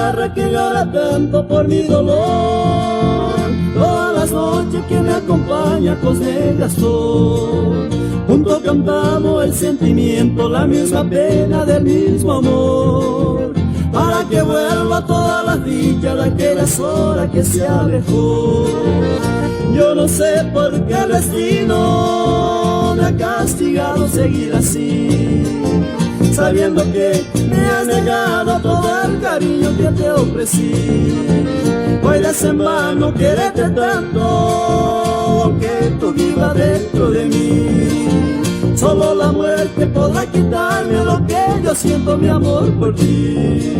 guitarra que llora tanto por mi dolor. Todas las noches que me acompaña con negra soy. Juntos cantamos el sentimiento, la misma pena del mismo amor. Para que vuelva todas las dichas de aquellas horas que se alejó. Yo no sé por qué el destino me ha castigado seguir así, sabiendo que me has negado todo el cariño que te ofrecí. Hoy es en vano quererte tanto, que tú vivas dentro de mí. Solo la muerte podrá quitarme lo que yo siento, mi amor por ti.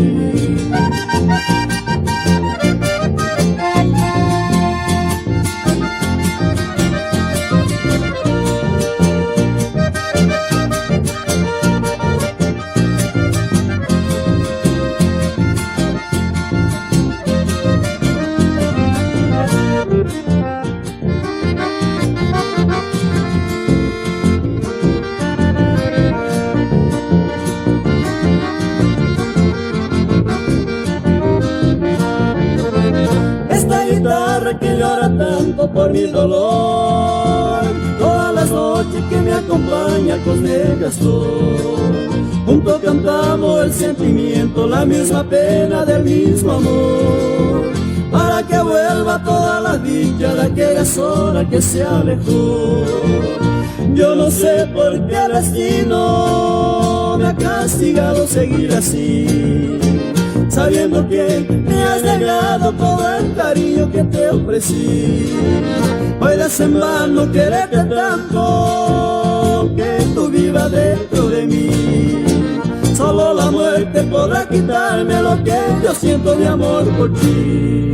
Que llora tanto por mi dolor, todas las noches que me acompaña con negra soy. Juntos cantamos el sentimiento, la misma pena del mismo amor. Para que vuelva todas las dichas de aquellas horas que se alejó. Yo no sé por qué el destino me ha castigado seguir así, sabiendo que me has negado todo el cariño que te ofrecí. Hoy es en vano quererte tanto, que tú vivas dentro de mí. Solo la muerte podrá quitarme lo que yo siento, mi amor por ti.